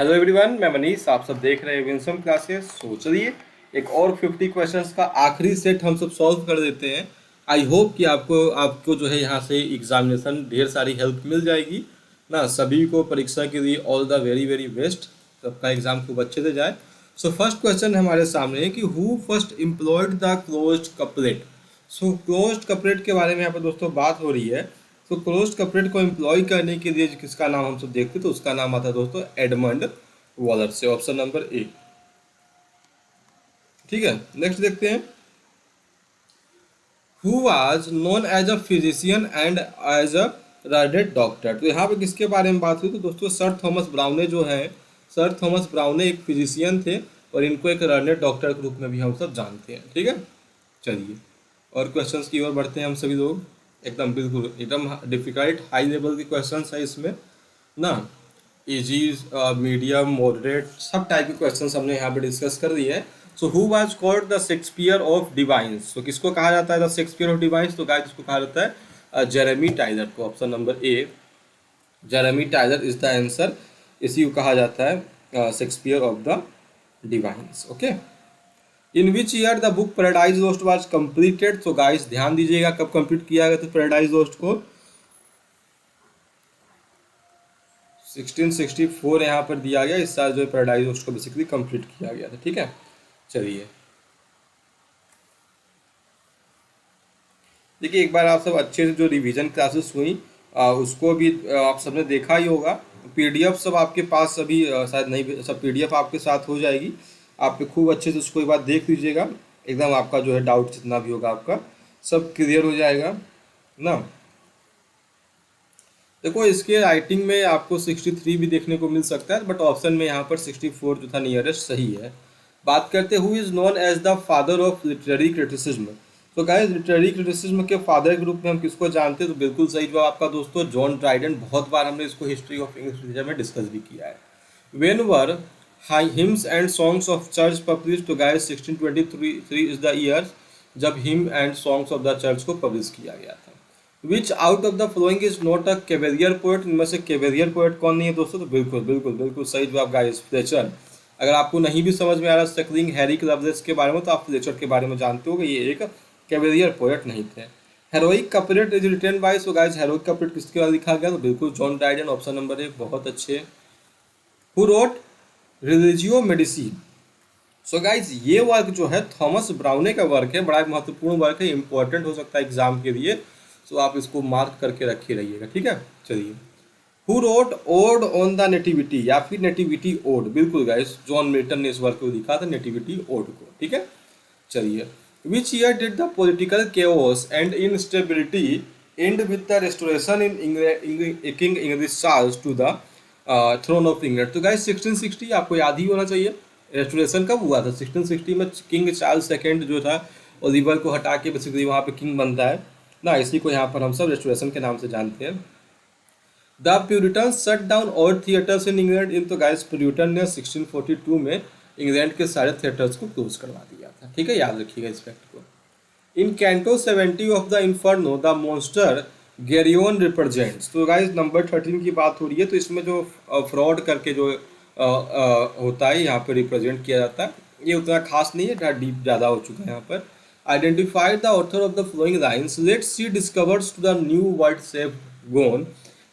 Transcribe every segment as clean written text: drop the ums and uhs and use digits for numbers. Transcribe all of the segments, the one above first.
Hello everyone, मैं मनीष। आप सब देख रहे हैं विंसम क्लासेस। चलिए एक और 50 क्वेश्चंस का आखिरी सेट हम सब सॉल्व कर देते हैं। आई होप कि आपको आपको जो है यहाँ से एग्जामिनेशन ढेर सारी हेल्प मिल जाएगी ना। सभी को परीक्षा के लिए all the very very best. सबका एग्जाम खूब अच्छे से जाए। सो फर्स्ट क्वेश्चन हमारे सामने है कि who first employed the closed couplet. So closed couplet के बारे में यहाँ पर दोस्तों बात हो रही है। तो क्लोज्ड कपलेट को एम्प्लॉय करने के लिए किसका नाम हम सब देखते हैं, तो उसका नाम आता है दोस्तों एडमंड वॉलर से। Option number A. ठीक है, नेक्स्ट देखते हैं। Who was known as a physician and as a rated doctor. तो यहाँ पे किसके बारे में बात हुई, तो दोस्तों सर थॉमस ब्राउने जो है, सर थॉमस ब्राउने एक फिजिशियन थे और इनको एक रनर डॉक्टर के रूप में भी हम सब जानते हैं। ठीक है, चलिए और क्वेश्चंस की ओर बढ़ते हैं हम सभी लोग। एकदम बिल्कुल एकदम डिफिकल्ट हाई लेवल के क्वेश्चंस है इसमें ना। इजी, मीडियम, मॉडरेट, सब टाइप के क्वेश्चंस हमने यहाँ पे डिस्कस कर दिए हैं। So who was called the Shakespeare of divines. तो किसको कहा जाता है द शेक्सपियर ऑफ डिवाइन्स, तो गाइस इसको कहा जाता है जेरेमी टाइलर को। Option number A, Jeremy Taylor is the answer. इसी को कहा जाता है Shakespeare of the divines. Okay, in which year the book paradise lost was completed. तो गाइस ध्यान दीजिएगा कब कंप्लीट किया गया था पैराडाइज लोस्ट को। 1664 यहाँ पर दिया गया। इस साल जो है पैराडाइज लोस्ट को बेसिकली कंप्लीट किया गया था। ठीक है, चलिए देखिए एक बार आप सब अच्छे से जो रिवीजन क्लासेस हुई उसको भी आप सबने देखा ही होगा। पीडीएफ सब आपके पास अभी शायद नहीं, सब पीडीएफ आपके साथ हो जाएगी। आप खूब अच्छे से उसको एक बार देख लीजिएगा। एकदम आपका जो है डाउट जितना भी होगा आपका सब क्लियर हो जाएगा ना। देखो इसके राइटिंग में आपको 63 भी देखने को मिल सकता है, बट ऑप्शन में यहाँ पर 64 जो था नियरेस्ट सही है। बात करते who is known as the father of literary criticism. तो गाइस लिटरेरी क्रिटिसिज्म के फादर के रूप में हम किसको जानते हैं, तो बिल्कुल सही जवाब आपका दोस्तों जॉन ड्राइडन। बहुत बार हमने इसको हिस्ट्री ऑफ इंग्लिश लिटरेचर में डिस्कस भी किया है। When were high hymns and songs of church publish. तो गाइस 1623 इज द ईयर जब him and songs of the church को पब्लिश किया गया था। विच out of the following is not a cavalier poet. इनमें से कैवेलियर पोएट कौन नहीं है दोस्तों, तो बिल्कुल बिल्कुल बिल्कुल सही जवाब गाइस फ्लेचर। अगर आपको नहीं भी समझ में आ रहा स्टकलिंग हैरी लवलेस के बारे में, तो आप फ्लेचर के बारे में जानते हो कि ये एक कैवेलियर पोएट नहीं थे। Heroic couplet is written by. So guys heroic couplet किसके बाद लिखा गया, तो बिल्कुल John Dryden. Option number A, बहुत अच्छे। Who wrote Religio Medici. So guys ये वर्क जो है थॉमस ब्राउने का वर्क है, बड़ा महत्वपूर्ण वर्क है, इंपॉर्टेंट हो सकता है एग्जाम के लिए। सो आप इसको मार्क करके रखे रहिएगा। ठीक है, चलिए। Who wrote odd on the nativity, या फिर नेटिविटी ओड। बिल्कुल गाइस जॉन मिल्टन ने इस वर्क को लिखा था, नेटिविटी ओड को। ठीक है, चलिए। Which year did the political chaos and instability and with the restoration in king English Charles to the throne of England. तो गाइस 1660 आपको याद ही होना चाहिए। रेस्टोरेशन कब हुआ था, 1660 में। किंग चार्ल्स सेकेंड जो था ओलिवर को हटा के बेसिकली वहाँ पे किंग बनता है ना। इसी को यहाँ पर हम सब रेस्टोरेशन के नाम से जानते हैं। The Puritan shut down all theatres in England. इन तो गाइस प्यूरिटन ने 1642 में इंग्लैंड के सारे थिएटर्स को क्लोज करवा दिया था। ठीक है, याद रखिएगा इस फैक्ट को। In canto 70 of the Inferno the monster Geryon represents. तो गाइस नंबर 13 की बात हो रही है। तो इसमें जो फ्रॉड करके जो होता है यहाँ पर रिप्रेजेंट किया जाता है, ये उतना खास नहीं है, डीप ज़्यादा हो चुका है यहाँ पर। Identified the author of the following lines. Let sea discovers to the new world safe gone.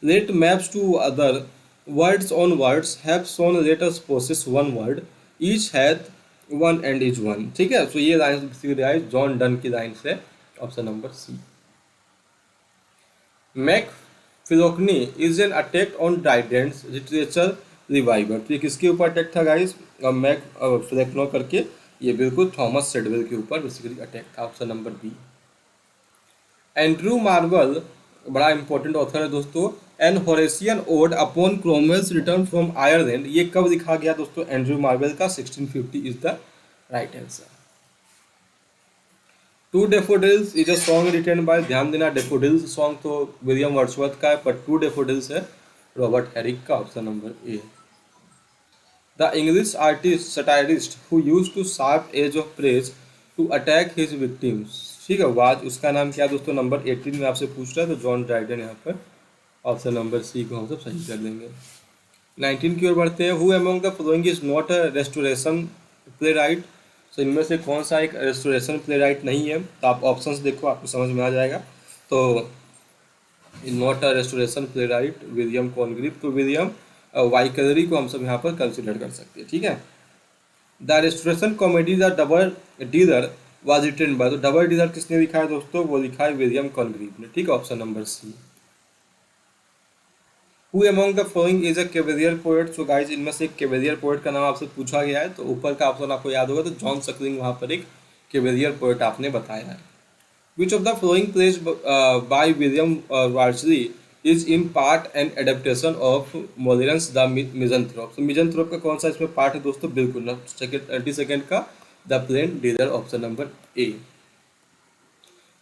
Let maps to other words on words have shown let us possess one word each hath one and is one. ठीक है, तो ये line John Donne की line है। Option number C. Mac Flecknoe is an attack on Dryden's literature reviver. तो ये किसके ऊपर अटैक था गाइस, मैक फिलोकनो करके। ये बिल्कुल थॉमस सेडवेल के ऊपर बेसिकली अटैक था। Option number B. Andrew Marvell बड़ा इंपॉर्टेंट ऑथर है दोस्तों। An Horatian ode upon Cromwell's return from Ireland. ये कब लिखा गया दोस्तों, एंड्रू मार्वल का 1650 is the right answer. To daffodils is a song written by. ध्यान देना डेफोडिल्स सॉन्ग तो विलियम वर्ड्सवर्थ का है, पर टू डेफोडिल्स है रॉबर्ट हैरिक का। Option number A. The English artist satirist who use to sharp edge of praise to attack his victims. ठीक है, वाज उसका नाम क्या दोस्तों, नंबर 18 में आपसे पूछ रहा है, तो जॉन ड्राइडन यहाँ पर। ऑप्शन नंबर सी को हम सब सही कर देंगे। 19 की ओर बढ़ते हैं। Who among the following is not a restoration play right. तो इनमें से कौन सा एक रेस्टोरेशन प्ले राइट नहीं है, तो आप ऑप्शंस देखो, आपको समझ में आ जाएगा। तो not a restoration playwright William Congreve, तो विलियम वाइकलरी को हम सब यहाँ पर कंसिडर कर सकते हैं, ठीक है। The restoration comedy the double dealer was written by, तो डबल डीलर किसने लिखा है दोस्तों, वो लिखा है विलियम कॉनग्रीव ने, ठीक है, option number C. Who among the following is a cavalier poet. So guys, इनमें से एक कैवेलियर पोएट का नाम आपसे पूछा गया है, तो ऊपर का ऑप्शन आपको याद होगा, तो जॉन सकलिंग वहाँ पर एक कैवेलियर पोएट आपने बताया है। Which of the following plays by William Wycherley is in part and adaptation of Molière's the misanthrope. तो मिजंथ्रोप का कौन सा इसमें पार्ट है दोस्तों, बिल्कुल ना, सेकंड 22nd का the plain dealer, option number A.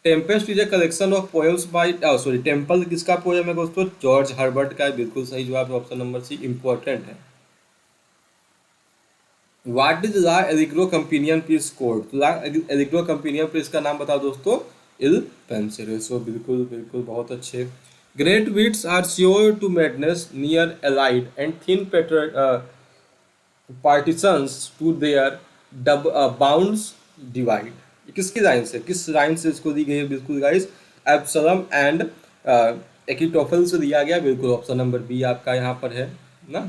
Tempest is a collection of poems by, sorry, Temple किसका पोएम है दोस्तों, जॉर्ज हर्बर्ट का है, बिल्कुल सही जवाब, ऑप्शन नंबर सी इंपॉर्टेंट है। What is L'Allegro companion piece code, तो ला एलिग्रो कंपेनियन पीस का नाम बताओ दोस्तों, इल पेंसिल। सो बिल्कुल बिल्कुल बहुत अच्छे। Great wits are sure to madness near allied and thin partitions to their bounds divide. किसकी लाइन से, किस लाइन से इसको दी गई है, बिल्कुल गाइस एब्सलम एंड एकिटोफल से दिया गया, बिल्कुल ऑप्शन नंबर बी आपका यहाँ पर है ना।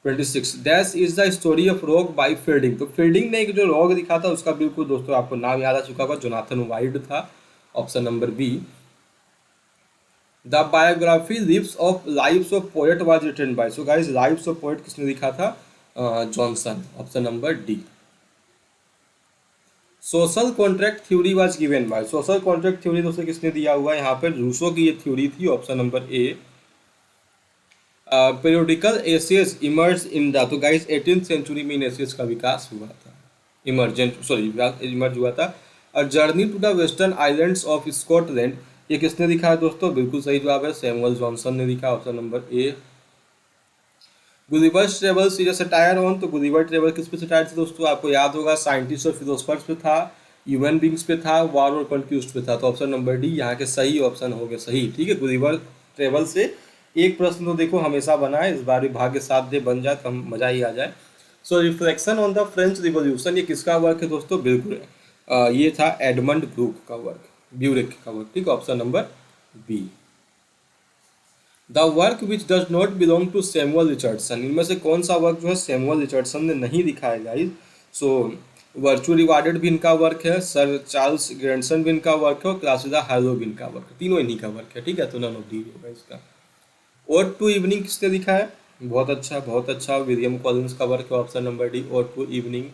26 dash is the story of rock by Fielding, तो फील्डिंग ने एक जो रॉक दिखा था उसका बिल्कुल दोस्तों आपको नाम याद आ चुका होगा, जोनाथन वाइल्ड था, option number B. The biography lives of poet was written by, so guys lives of poet किसने लिखा था, Johnson, option number D. Social contract theory was given by, social contract theory दोस्तों किसने दिया हुआ है, यहाँ पर रूसो की ये थ्योरी थी, option number A. Periodical essays emerge in the, तो गाइस 18th सेंचुरी में इन एसेज का विकास हुआ था, इमरजेंट सॉरी इमर्ज हुआ था। और journey to the western islands of Scotland, ये किसने लिखा है दोस्तों, बिल्कुल सही जवाब है, सैमुअल जॉनसन ने लिखा, option number A. Gulliver's travels is a satire on, तो गुलिवर ट्रेवल किस पे सटायर थी दोस्तों, आपको याद होगा, साइंटिस्ट और फिलोसफर्स पे था, ह्यूमन बींग्स पे था, वॉर और कॉन्क्यूस्ट पे था, तो ऑप्शन नंबर डी यहाँ के सही ऑप्शन हो गए सही, ठीक है। गुलिवर ट्रेवल से एक प्रश्न तो देखो हमेशा बना है, इस बार भी भाग्य साथ दे बन जाए तो हम मजा ही आ जाए। So reflection on the French Revolution, ये किसका वर्क है दोस्तों, बिल्कुल ये था एडमंड ब्रूक का वर्क, ब्यूरिक का वर्क, ठीक है, option number B. The work which does not belong to Samuel Richardson, इनमें से कौन सा वर्क जो है सैमुअल रिचर्डसन ने नहीं लिखा है गाइस। सो वर्चुअल रिवार्डेड भी इनका वर्क है, सर चार्ल्स ग्रैंडसन भी इनका वर्क है, और क्लासिदा हार्लो भी इनका वर्क है, तीनों इन्हीं का वर्क है, ठीक है, तो नन ऑफ दी होगा इसका। ओड टू इवनिंग किसने लिखा है, बहुत अच्छा विलियम कॉलिंस का वर्क है, option number D, ode to evening.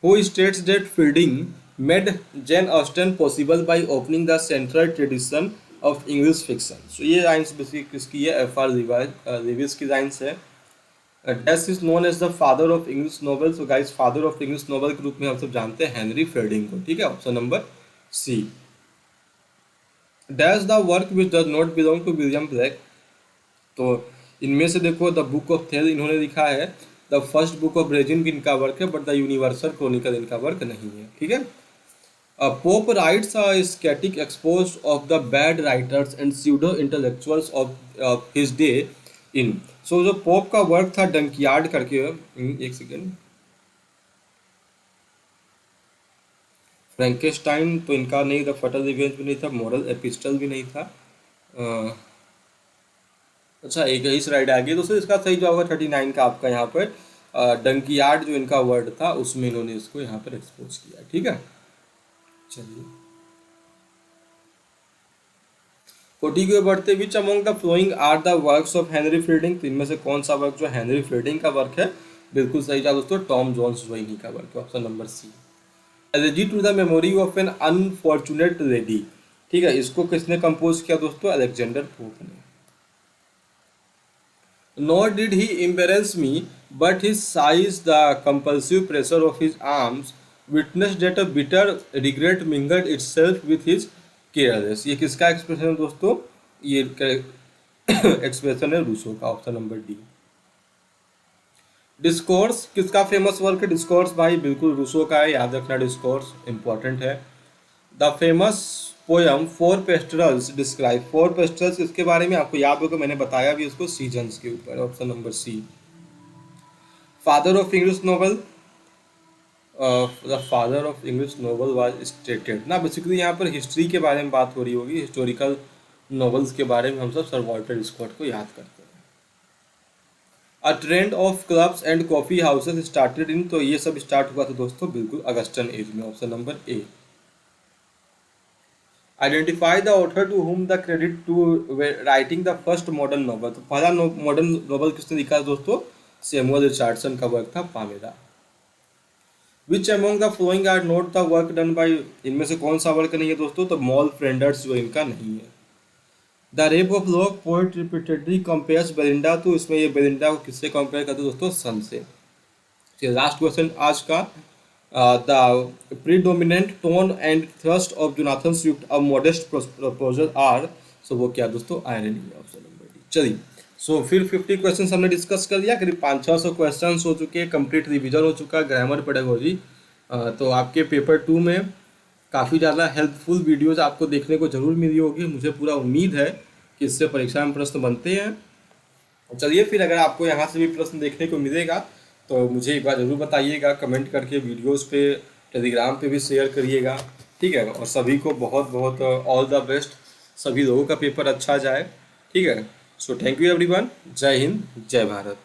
Who states that Fielding made Jane Austen possible by opening the central tradition of English fiction, so ये लाइन्स बेसिक किसकी है, एफ आर लिविस की lines है। Dash is known as the father of English novel, so guys father of English novel के रूप में हम सब जानते हैं हेनरी फील्डिंग को, ठीक है, option number C. Dash the work which does not belong to William Blake, तो इनमें से देखो द बुक ऑफ थेल इन्होंने लिखा है, द फर्स्ट बुक ऑफ ब्रेजिन भी इनका वर्क है, बट द यूनिवर्सल क्रॉनिकल इनका वर्क नहीं है, ठीक है। Pope writes a static expose of the bad writers and pseudo intellectuals of his day in, so जो पोप का वर्क था डंकियार्ड करके, एक सेकेंड, फ्रैंकेस्टाइन तो इनका नहीं था, फटल रिवेंज भी नहीं था, मॉरल एपिस्टल भी नहीं था, अच्छा एक ही स्लाइड आ गई दोस्तों, इसका सही जवाब होगा 39 का आपका यहाँ पर, डंकियार्ड जो इनका वर्ड था उसमें इन्होंने इसको यहाँ पर एक्सपोज किया, ठीक है। चलिए 40 की ओर बढ़ते, which among the following are the works of Henry Fielding, तो इनमें से कौन सा वर्क जो हेनरी फील्डिंग का वर्क है, बिल्कुल सही जवाब दोस्तों, टॉम जोन्स जो इन्हीं का वर्क है, option number C. Elegy to the memory of an unfortunate lady, ठीक है, इसको किसने कंपोज किया दोस्तों, अलेक्जेंडर पोप ने। Nor did he embarrass me, but his sighs, the compulsive pressure of his arms, witnessed that a bitter regret mingled itself with his careless। ये किसका expression है दोस्तों, ये एक्सप्रेशन है रूसो का, ऑप्शन नंबर डी। डिस्कोर्स किसका famous work है, discourse भाई बिल्कुल रूसो का है, याद रखना डिस्कोर्स इंपॉर्टेंट है। The famous poem four pastorals describe. Four pastorals इसके बारे में आपको याद होगा, मैंने बताया भी उसको सीजन्स के ऊपर। Option number C. Father of English novel, the father of English novel was stated ना, बेसिकली यहाँ पर हिस्ट्री के बारे में बात हो रही होगी, हिस्टोरिकल नॉवेल्स के बारे में हम सब सर वॉल्टर स्कॉट को याद करते हैं। A trend of clubs and coffee houses started in, तो ये सब स्टार्ट हुआ था दोस्तों बिल्कुल अगस्टन एज में। Option number A. Identify the author to whom the credit to writing the first modern novel, तो पहला मॉडर्न नॉवल किसने लिखा दोस्तों? सैमुअल रिचर्डसन का वर्क था Pamela. Which among the following are not the work done by, इनमें से कौन सा वर्क नहीं है दोस्तों? तो मॉल फ्रेंडर्स जो इनका नहीं है। The rape of lock poet repeatedly compares Belinda, तो इसमें ये बेलिंडा को किससे कंपेयर करते हैं दोस्तों? सन से। लास्ट क्वेश्चन आज का, the predominant tone and thrust of Jonathan Swift a modest proposal are, so वो क्या दोस्तों? आयरनी है। Option number D. चलिए, सो फिर 50 क्वेश्चन हमने डिस्कस कर लिया, करीब 500-600 क्वेश्चन हो चुके हैं, कंप्लीट रिवीजन हो चुका है ग्रामर पेडागोजी। तो आपके पेपर 2 में काफ़ी ज़्यादा हेल्पफुल वीडियोज़ आपको देखने को जरूर मिली होगी, मुझे पूरा उम्मीद है कि इससे परीक्षा में प्रश्न बनते हैं। चलिए फिर, अगर आपको यहाँ से भी प्रश्न देखने को मिलेगा तो मुझे एक बार ज़रूर बताइएगा कमेंट करके, वीडियोस पे टेलीग्राम पे भी शेयर करिएगा, ठीक है। और सभी को बहुत बहुत ऑल द बेस्ट, सभी लोगों का पेपर अच्छा जाए, ठीक है। सो थैंक यू एवरीवन, जय हिंद, जय भारत।